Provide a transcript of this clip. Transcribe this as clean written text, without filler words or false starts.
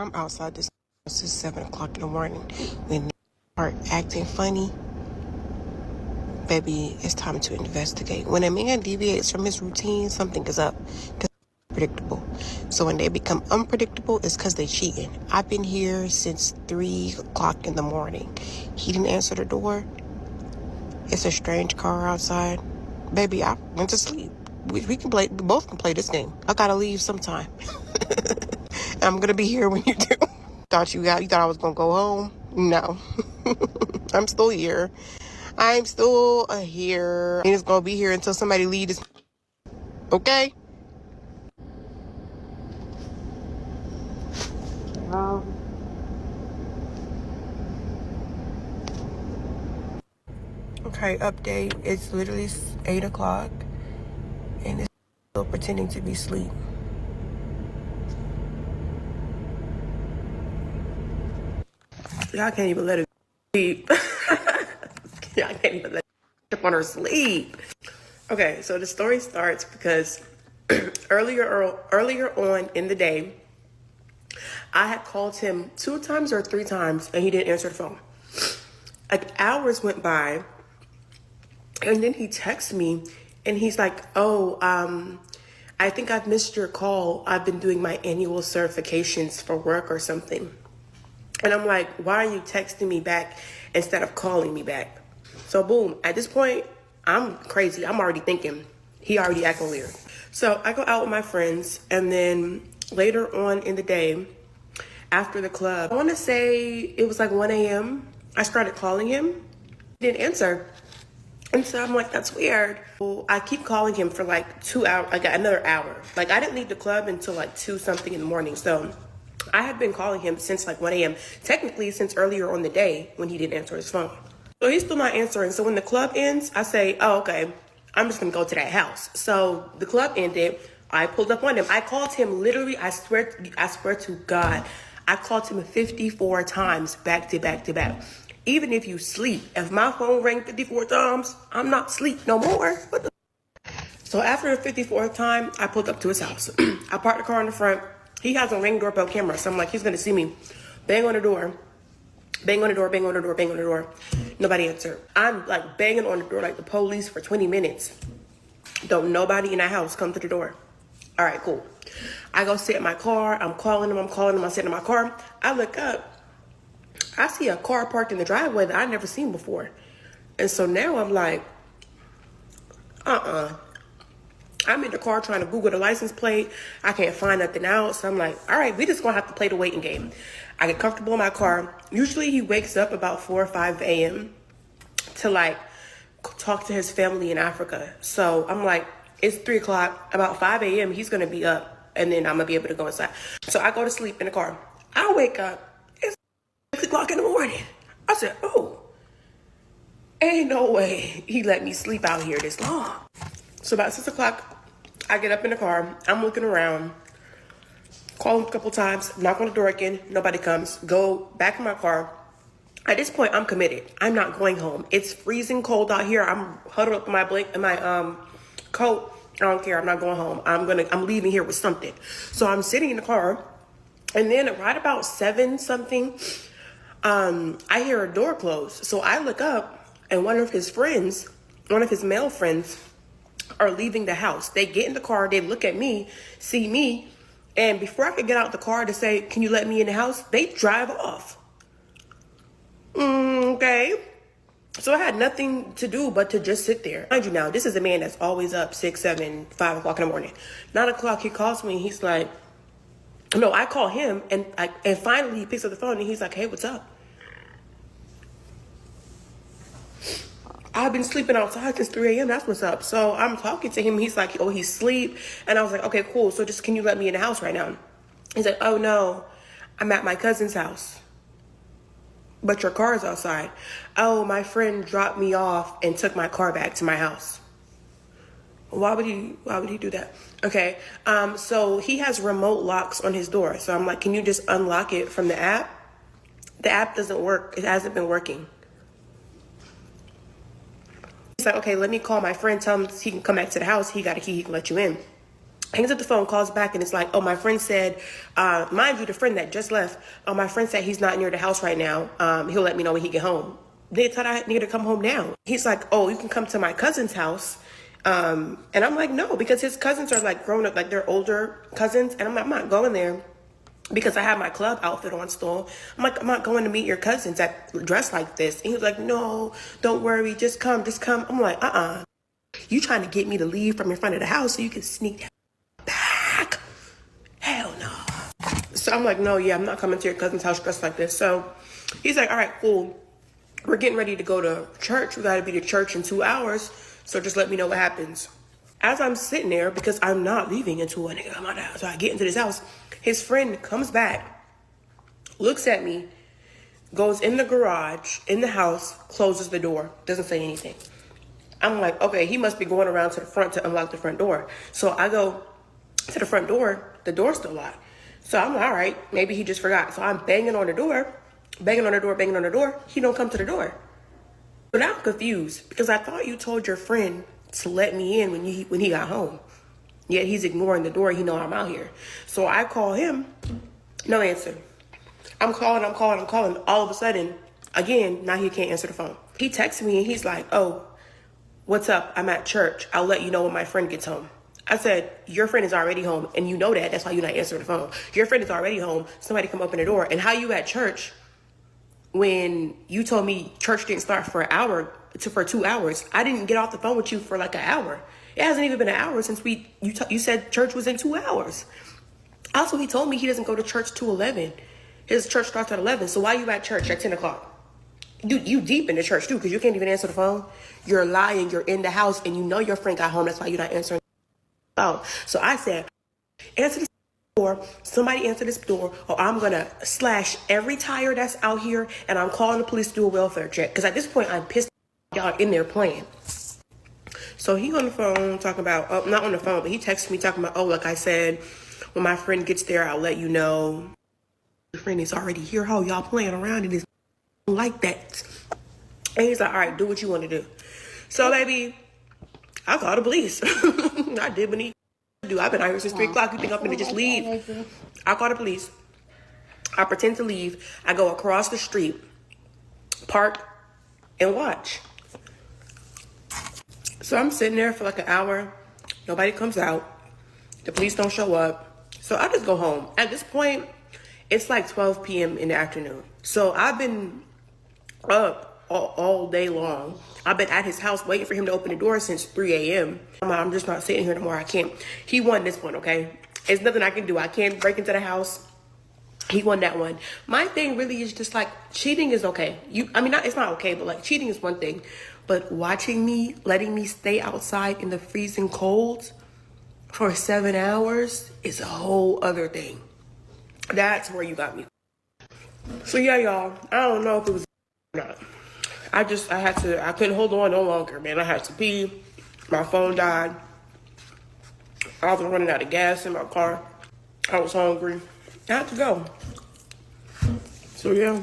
I'm outside this house since 7 o'clock in the morning. When they start acting funny, baby, it's time to investigate. When a man deviates from his routine, something is up. Because predictable. So when they become unpredictable, it's because they cheating. I've been here since 3 o'clock in the morning. He didn't answer the door. It's a strange car outside. Baby, I went to sleep. We both can play this game. I gotta leave sometime. I'm gonna be here when you do. You thought I was gonna go home? No. I'm still here. I'm still here. And it's gonna be here until somebody leaves. Okay? Okay, update. It's literally 8 o'clock. And it's still pretending to be asleep. Y'all can't even let her sleep. Y'all can't even let her up on her sleep. Okay, so the story starts because earlier on in the day, I had called him 2 times or 3 times, and he didn't answer the phone. Like, hours went by, and then he texts me, and he's like, oh, I think I've missed your call. I've been doing my annual certifications for work or something. And I'm like, why are you texting me back instead of calling me back? So boom, at this point, I'm crazy. I'm already thinking he already acting weird. So I go out with my friends, and then later on in the day, after the club, I want to say it was like 1 a.m. I started calling him. He didn't answer. And so I'm like, that's weird. Well, I keep calling him for like 2 hours, like another hour. Like, I didn't leave the club until like 2 something in the morning. So I had been calling him since like 1 a.m. Technically since earlier on the day when he didn't answer his phone. So he's still not answering. So when the club ends, I say, oh, okay, I'm just gonna go to that house. So the club ended. I pulled up on him. I called him literally, I swear to God, I called him 54 times back to back to back. Even if you sleep, if my phone rang 54 times, I'm not asleep no more. So after the 54th time, I pulled up to his house. I parked the car in the front. He has a Ring doorbell camera, so I'm like, he's gonna see me. Bang on the door. Bang on the door, bang on the door, bang on the door. Nobody answered. I'm like banging on the door like the police for 20 minutes. Don't nobody in that house come to the door. All right, cool. I go sit in my car. I'm calling him. I sit in my car. I look up. I see a car parked in the driveway that I've never seen before. And so now I'm like, I'm in the car trying to Google the license plate. I can't find nothing out. So I'm like, all right, we just gonna have to play the waiting game. I get comfortable in my car. Usually he wakes up about 4 or 5 a.m. to like talk to his family in Africa. So I'm like, it's 3 o'clock. About 5 a.m. he's gonna be up, and then I'm gonna be able to go inside. So I go to sleep in the car. I wake up. It's 6 o'clock in the morning. I said, oh, ain't no way he let me sleep out here this long. So about 6 o'clock, I get up in the car. I'm looking around, call him a couple times, knock on the door again. Nobody comes. Go back in my car. At this point, I'm committed. I'm not going home. It's freezing cold out here. I'm huddled up in my coat. I don't care. I'm not going home. I'm leaving here with something. So I'm sitting in the car, and then right about 7 something, I hear a door close. So I look up, and one of his male friends, are leaving the house. They get in the car, they look at me, see me, and before I could get out the car to say, can you let me in the house, they drive off. Okay. So I had nothing to do but to just sit there. Mind you now, this is a man that's always up 6, 7, 5 o'clock in the morning. 9 o'clock, he calls me, and he's like, no, I call him, and finally he picks up the phone, and he's like, hey, what's up? I've been sleeping outside since 3 a.m. That's what's up. So I'm talking to him. He's like, oh, he's asleep. And I was like, okay, cool. So just, can you let me in the house right now? He's like, oh, no, I'm at my cousin's house. But your car is outside. Oh, my friend dropped me off and took my car back to my house. Why would he do that? Okay. So he has remote locks on his door. So I'm like, can you just unlock it from the app? The app doesn't work. It hasn't been working. He's like, okay, let me call my friend, tell him he can come back to the house. He got a key, he can let you in. Hangs up the phone, calls back, and it's like, oh, my friend said, mind you, the friend that just left, oh, my friend said he's not near the house right now. He'll let me know when he get home. They thought I needed to come home now. He's like, oh, you can come to my cousin's house. And I'm like, no, because his cousins are like grown up, like they're older cousins. And I'm like, I'm not going there because I have my club outfit on still. I'm like, I'm not going to meet your cousins that dress like this. And he was like, no, don't worry, just come, just come. I'm like, you trying to get me to leave from in front of the house so you can sneak back? Hell no. So I'm like, no, yeah, I'm not coming to your cousin's house dressed like this. So he's like, all right, cool. We're getting ready to go to church. We got to be to church in 2 hours. So just let me know what happens. As I'm sitting there, because I'm not leaving until a nigga come out of the house. So I get into this house. His friend comes back, looks at me, goes in the garage, in the house, closes the door, doesn't say anything. I'm like, okay, he must be going around to the front to unlock the front door. So I go to the front door, the door's still locked. So I'm like, all right, maybe he just forgot. So I'm banging on the door, banging on the door, banging on the door. He don't come to the door. But now I'm confused because I thought you told your friend to let me in when he got home. Yet he's ignoring the door. He know I'm out here. So I call him, no answer. I'm calling. All of a sudden, again, now he can't answer the phone. He texts me and he's like, oh, what's up? I'm at church. I'll let you know when my friend gets home. I said, your friend is already home and you know that. That's why you're not answering the phone. Your friend is already home. Somebody come open the door. And how you at church when you told me church didn't start for 2 hours? I didn't get off the phone with you for like an hour. It hasn't even been an hour since you said church was in 2 hours. Also, he told me he doesn't go to church till 11. His church starts at 11. So why you at church at 10 o'clock? Dude, you deep in the church too, because you can't even answer the phone. You're lying. You're in the house and you know your friend got home. That's why you're not answering. Oh, so I said, answer this door. Somebody answer this door or I'm going to slash every tire that's out here and I'm calling the police to do a welfare check. Because at this point, I'm pissed y'all in there playing. So he on the phone talking about, not on the phone, but he texted me talking about, oh, like I said, when my friend gets there, I'll let you know. Your friend is already here. Oh, y'all playing around and it's like that. And he's like, all right, do what you want to do. So, baby, I called the police. I did what he do. I've been out here since 3 o'clock. You think I'm going to just leave? I call the police. I pretend to leave. I go across the street, park, and watch. So I'm sitting there for like an hour. Nobody comes out. The police don't show up. So I just go home. At this point, it's like 12 p.m. in the afternoon. So I've been up all day long. I've been at his house waiting for him to open the door since 3 a.m. I'm just not sitting here anymore. I can't. He won this one, okay? There's nothing I can do. I can't break into the house. He won that one. My thing really is just like, cheating is okay. It's not okay, but like cheating is one thing. But watching me, letting me stay outside in the freezing cold for 7 hours is a whole other thing. That's where you got me. So yeah, y'all, I don't know if it was or not. I couldn't hold on no longer, man. I had to pee. My phone died. I was running out of gas in my car. I was hungry. I had to go. So yeah.